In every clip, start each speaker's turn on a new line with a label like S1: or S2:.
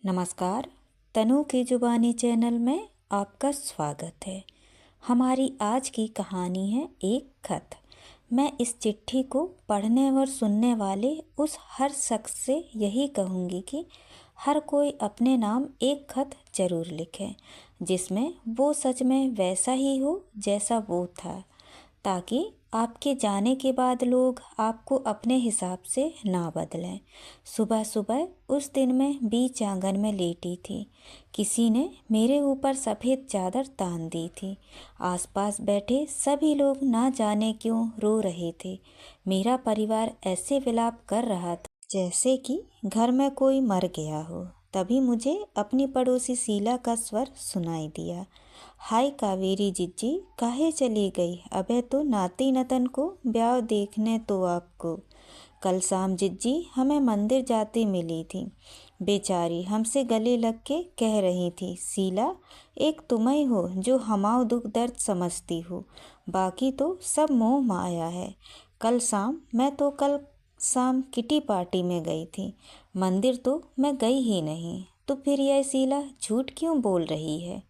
S1: नमस्कार। तनु की जुबानी चैनल में आपका स्वागत है। हमारी आज की कहानी है एक खत। मैं इस चिट्ठी को पढ़ने और सुनने वाले उस हर शख्स से यही कहूँगी कि हर कोई अपने नाम एक खत जरूर लिखे, जिसमें वो सच में वैसा ही हो जैसा वो था, ताकि आपके जाने के बाद लोग आपको अपने हिसाब से ना बदलें। सुबह सुबह उस दिन मैं बीच आंगन में लेटी थी। किसी ने मेरे ऊपर सफ़ेद चादर तान दी थी। आसपास बैठे सभी लोग ना जाने क्यों रो रहे थे। मेरा परिवार ऐसे विलाप कर रहा था जैसे कि घर में कोई मर गया हो। तभी मुझे अपनी पड़ोसी शीला का स्वर सुनाई दिया। हाय कावेरी जिज्जी, काहे चली गई? अबे तो नाती नतन को ब्याह देखने तो आपको। कल शाम जिज्जी हमें मंदिर जाते मिली थी। बेचारी हमसे गले लग के कह रही थी, शीला एक तुम ही हो जो हमारा दुख दर्द समझती हो, बाकी तो सब मोह माया है। कल शाम किटी पार्टी में गई थी, मंदिर तो मैं गई ही नहीं। तो फिर यह शीला झूठ क्यों बोल रही है?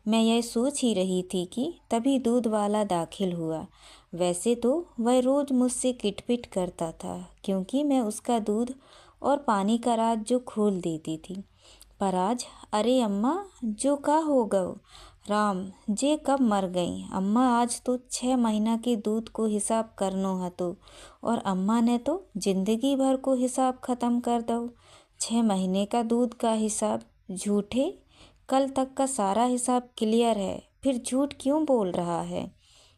S1: मैं यह सोच ही रही थी कि तभी दूध वाला दाखिल हुआ। वैसे तो वह रोज़ मुझसे किटपिट करता था, क्योंकि मैं उसका दूध और पानी का राज जो खोल देती थी। पर आज, अरे अम्मा, जो का हो गओ राम जे कब मर गई अम्मा। आज तो 6 महीना के दूध को हिसाब करनो हतो, और अम्मा ने तो जिंदगी भर को हिसाब ख़त्म कर दो। 6 महीने का दूध का हिसाब? झूठे, कल तक का सारा हिसाब क्लियर है, फिर झूठ क्यों बोल रहा है?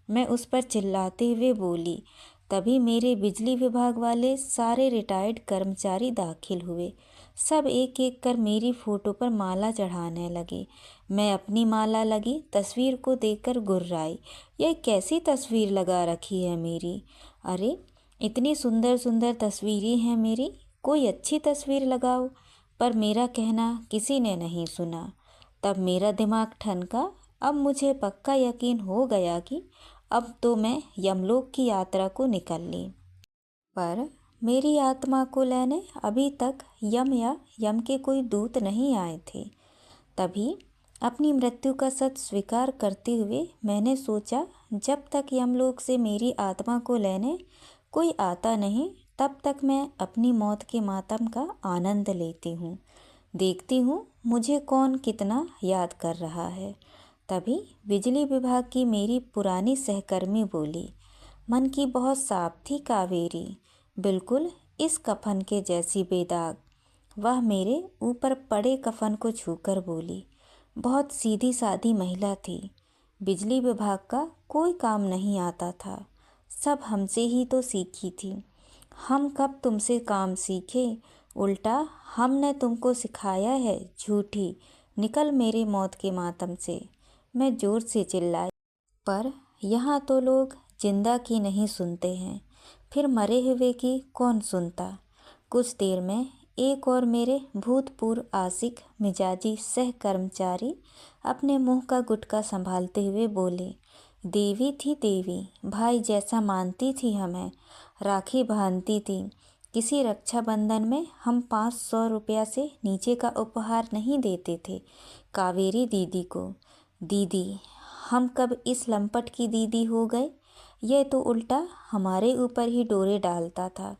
S1: मैं उस पर चिल्लाते हुए बोली। तभी मेरे बिजली विभाग वाले सारे रिटायर्ड कर्मचारी दाखिल हुए। सब एक एक कर मेरी फ़ोटो पर माला चढ़ाने लगे। मैं अपनी माला लगी तस्वीर को देखकर गुर्राई। यह कैसी तस्वीर लगा रखी है मेरी? अरे, इतनी सुंदर सुंदर तस्वीरें हैं मेरी, कोई अच्छी तस्वीर लगाओ। पर मेरा कहना किसी ने नहीं सुना। तब मेरा दिमाग ठनका। अब मुझे पक्का यकीन हो गया कि अब तो मैं यमलोक की यात्रा को निकल ली। पर मेरी आत्मा को लेने अभी तक यम या यम के कोई दूत नहीं आए थे। तभी अपनी मृत्यु का सच स्वीकार करते हुए मैंने सोचा, जब तक यमलोक से मेरी आत्मा को लेने कोई आता नहीं, तब तक मैं अपनी मौत के मातम का आनंद लेती हूँ। देखती हूँ मुझे कौन कितना याद कर रहा है। तभी बिजली विभाग की मेरी पुरानी सहकर्मी बोली, मन की बहुत साफ थी कावेरी, बिल्कुल इस कफन के जैसी बेदाग। वह मेरे ऊपर पड़े कफन को छूकर बोली, बहुत सीधी सादी महिला थी। बिजली विभाग का कोई काम नहीं आता था, सब हमसे ही तो सीखी थी। हम कब तुमसे काम सीखे? उल्टा हमने तुमको सिखाया है। झूठी, निकल मेरे मौत के मातम से। मैं जोर से चिल्लाई। पर यहाँ तो लोग जिंदा की नहीं सुनते हैं, फिर मरे हुए की कौन सुनता? कुछ देर में एक और मेरे भूतपूर्व आशिक मिजाजी सह कर्मचारी अपने मुंह का गुटका संभालते हुए बोले, देवी थी देवी, भाई जैसा मानती थी हमें, राखी बांधती थी। किसी रक्षाबंधन में हम 500 रुपया से नीचे का उपहार नहीं देते थे कावेरी दीदी को। दीदी, हम कब इस लंपट की दीदी हो गए? यह तो उल्टा हमारे ऊपर ही डोरे डालता था।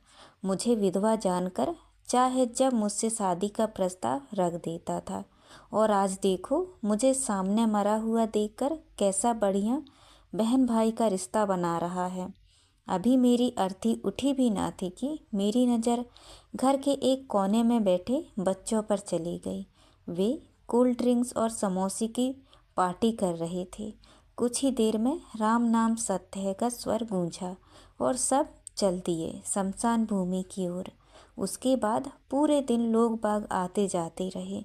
S1: मुझे विधवा जानकर चाहे जब मुझसे शादी का प्रस्ताव रख देता था। और आज देखो मुझे सामने मरा हुआ देखकर कैसा बढ़िया बहन भाई का रिश्ता बना रहा है। अभी मेरी अर्थी उठी भी ना थी कि मेरी नज़र घर के एक कोने में बैठे बच्चों पर चली गई। वे कोल्ड ड्रिंक्स और समोसे की पार्टी कर रहे थे। कुछ ही देर में राम नाम सत्य है का स्वर गूंजा और सब चल दिए शमशान भूमि की ओर। उसके बाद पूरे दिन लोग बाग आते जाते रहे।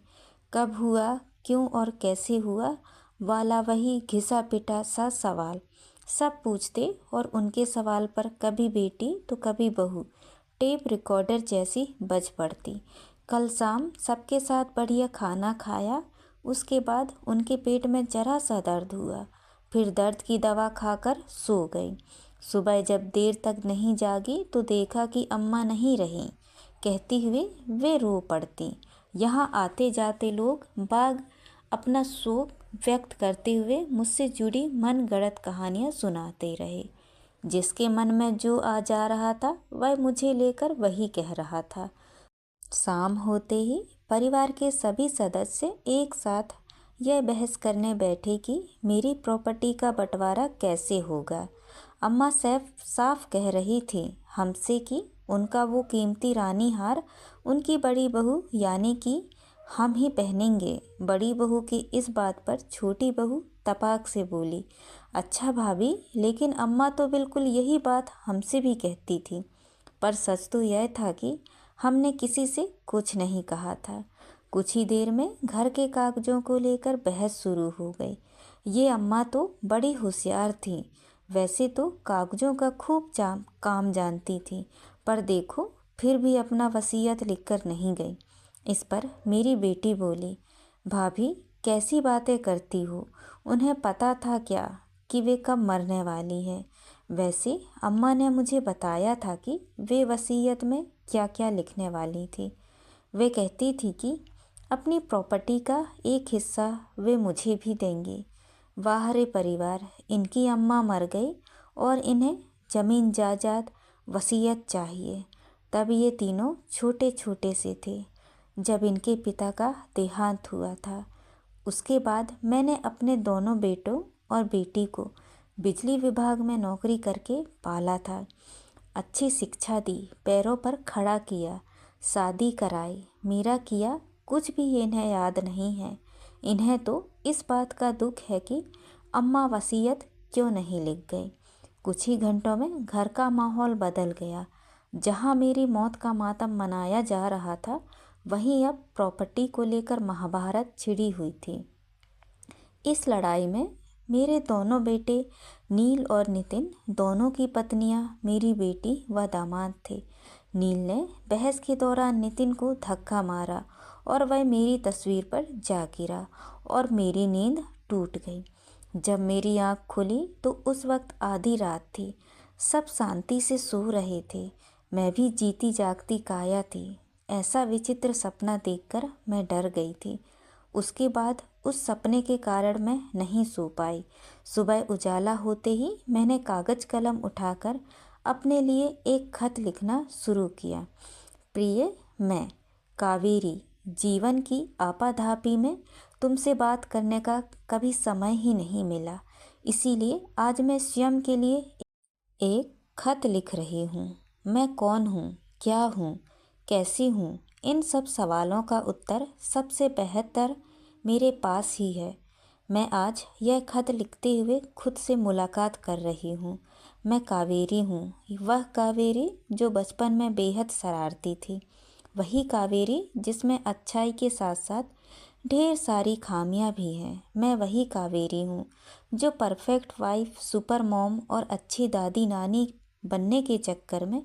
S1: कब हुआ, क्यों और कैसे हुआ वाला वही घिसा पिटा सा सवाल सब पूछते, और उनके सवाल पर कभी बेटी तो कभी बहू टेप रिकॉर्डर जैसी बज पड़ती। कल शाम सबके साथ बढ़िया खाना खाया। उसके बाद उनके पेट में जरा सा दर्द हुआ, फिर दर्द की दवा खाकर सो गई। सुबह जब देर तक नहीं जागी तो देखा कि अम्मा नहीं रहीं। कहती हुए वे रो पड़ती, यहाँ आते जाते लोग बाग अपना शोक व्यक्त करते हुए मुझसे जुड़ी मनगढ़ंत कहानियाँ सुनाते रहे। जिसके मन में जो आ जा रहा था वह मुझे लेकर वही कह रहा था। शाम होते ही परिवार के सभी सदस्य एक साथ यह बहस करने बैठे कि मेरी प्रॉपर्टी का बंटवारा कैसे होगा। अम्मा साफ कह रही थी हमसे कि उनका वो कीमती रानी हार उनकी बड़ी बहू यानी कि हम ही पहनेंगे। बड़ी बहू की इस बात पर छोटी बहू तपाक से बोली, अच्छा भाभी, लेकिन अम्मा तो बिल्कुल यही बात हमसे भी कहती थी। पर सच तो यह था कि हमने किसी से कुछ नहीं कहा था। कुछ ही देर में घर के कागजों को लेकर बहस शुरू हो गई। ये अम्मा तो बड़ी होशियार थी। वैसे तो कागजों का खूब काम जानती थी, पर देखो फिर भी अपना वसीयत लिखकर नहीं गई। इस पर मेरी बेटी बोली, भाभी कैसी बातें करती हो, उन्हें पता था क्या कि वे कब मरने वाली है। वैसे अम्मा ने मुझे बताया था कि वे वसीयत में क्या क्या लिखने वाली थी। वे कहती थी कि अपनी प्रॉपर्टी का एक हिस्सा वे मुझे भी देंगे। वाह रे परिवार, इनकी अम्मा मर गई और इन्हें ज़मीन जायदाद वसीयत चाहिए। तब ये तीनों छोटे छोटे से थे जब इनके पिता का देहांत हुआ था। उसके बाद मैंने अपने दोनों बेटों और बेटी को बिजली विभाग में नौकरी करके पाला था। अच्छी शिक्षा दी, पैरों पर खड़ा किया, शादी कराई, मेरा किया कुछ भी इन्हें याद नहीं है। इन्हें तो इस बात का दुख है कि अम्मा वसीयत क्यों नहीं लिख गई। कुछ ही घंटों में घर का माहौल बदल गया। जहाँ मेरी मौत का मातम मनाया जा रहा था, वहीं अब प्रॉपर्टी को लेकर महाभारत छिड़ी हुई थी। इस लड़ाई में मेरे दोनों बेटे नील और नितिन, दोनों की पत्नियां मेरी बेटी व दामाद थे। नील ने बहस के दौरान नितिन को धक्का मारा और वह मेरी तस्वीर पर जा गिरा और मेरी नींद टूट गई। जब मेरी आँख खुली तो उस वक्त आधी रात थी। सब शांति से सो रहे थे। मैं भी जीती जागती काया थी। ऐसा विचित्र सपना देखकर मैं डर गई थी। उसके बाद उस सपने के कारण मैं नहीं सो पाई। सुबह उजाला होते ही मैंने कागज कलम उठाकर अपने लिए एक खत लिखना शुरू किया। प्रिय मैं कावेरी, जीवन की आपाधापी में तुमसे बात करने का कभी समय ही नहीं मिला, इसीलिए आज मैं स्वयं के लिए एक खत लिख रही हूँ। मैं कौन हूँ, क्या हूँ, कैसी हूँ, इन सब सवालों का उत्तर सबसे बेहतर मेरे पास ही है। मैं आज यह खत लिखते हुए खुद से मुलाकात कर रही हूँ। मैं कावेरी हूँ, वह कावेरी जो बचपन में बेहद शरारती थी। वही कावेरी जिसमें अच्छाई के साथ साथ ढेर सारी खामियां भी हैं। मैं वही कावेरी हूँ जो परफेक्ट वाइफ, सुपर मॉम और अच्छी दादी नानी बनने के चक्कर में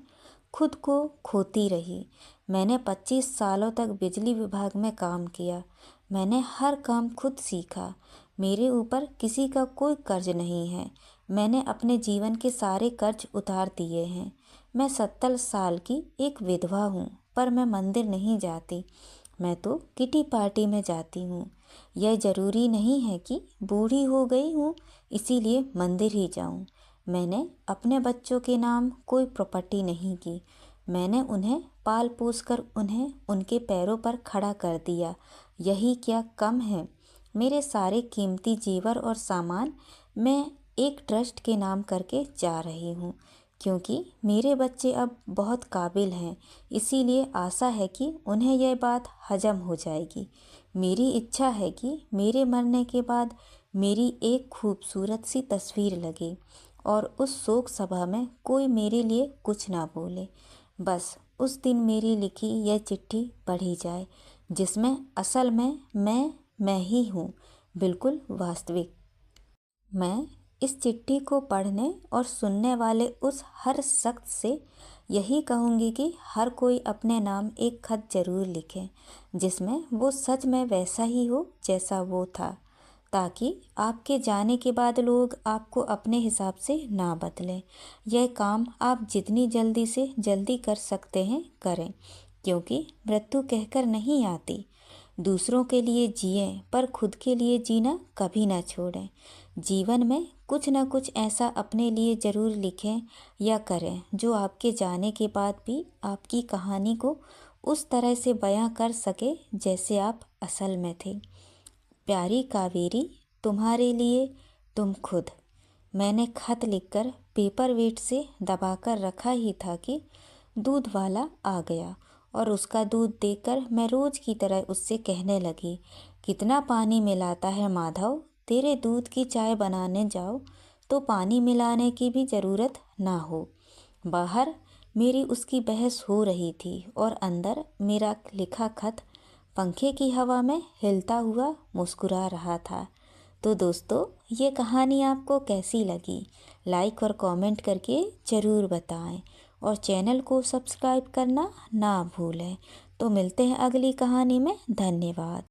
S1: खुद को खोती रही। मैंने 25 सालों तक बिजली विभाग में काम किया। मैंने हर काम खुद सीखा। मेरे ऊपर किसी का कोई कर्ज नहीं है। मैंने अपने जीवन के सारे कर्ज उतार दिए हैं। मैं 70 साल की एक विधवा हूँ, पर मैं मंदिर नहीं जाती। मैं तो किटी पार्टी में जाती हूँ। यह ज़रूरी नहीं है कि बूढ़ी हो गई हूँ इसीलिए मंदिर ही जाऊँ। मैंने अपने बच्चों के नाम कोई प्रॉपर्टी नहीं की। मैंने उन्हें पाल पोस कर उन्हें उनके पैरों पर खड़ा कर दिया। यही क्या कम है? मेरे सारे कीमती जेवर और सामान मैं एक ट्रस्ट के नाम करके जा रही हूँ, क्योंकि मेरे बच्चे अब बहुत काबिल हैं। इसीलिए आशा है कि उन्हें यह बात हजम हो जाएगी। मेरी इच्छा है कि मेरे मरने के बाद मेरी एक खूबसूरत सी तस्वीर लगे और उस शोक सभा में कोई मेरे लिए कुछ ना बोले। बस उस दिन मेरी लिखी यह चिट्ठी पढ़ी जाए, जिसमें असल में मैं ही हूँ, बिल्कुल वास्तविक। मैं इस चिट्ठी को पढ़ने और सुनने वाले उस हर शख्स से यही कहूँगी कि हर कोई अपने नाम एक खत जरूर लिखे, जिसमें वो सच में वैसा ही हो जैसा वो था, ताकि आपके जाने के बाद लोग आपको अपने हिसाब से ना बदलें। यह काम आप जितनी जल्दी से जल्दी कर सकते हैं करें, क्योंकि मृत्यु कहकर नहीं आती, दूसरों के लिए जिएं पर खुद के लिए जीना कभी ना छोड़ें। जीवन में कुछ ना कुछ ऐसा अपने लिए ज़रूर लिखें या करें जो आपके जाने के बाद भी आपकी कहानी को उस तरह से बयां कर सके जैसे आप असल में थे। प्यारी कावेरी, तुम्हारे लिए, तुम खुद। मैंने खत लिखकर पेपर वेट से दबाकर रखा ही था कि दूध वाला आ गया और उसका दूध देकर मैं रोज़ की तरह उससे कहने लगी, कितना पानी मिलाता है माधव, तेरे दूध की चाय बनाने जाओ तो पानी मिलाने की भी ज़रूरत ना हो। बाहर मेरी उसकी बहस हो रही थी और अंदर मेरा लिखा खत पंखे की हवा में हिलता हुआ मुस्कुरा रहा था। तो दोस्तों, ये कहानी आपको कैसी लगी? लाइक और कमेंट करके ज़रूर बताएं और चैनल को सब्सक्राइब करना ना भूलें। तो मिलते हैं अगली कहानी में। धन्यवाद।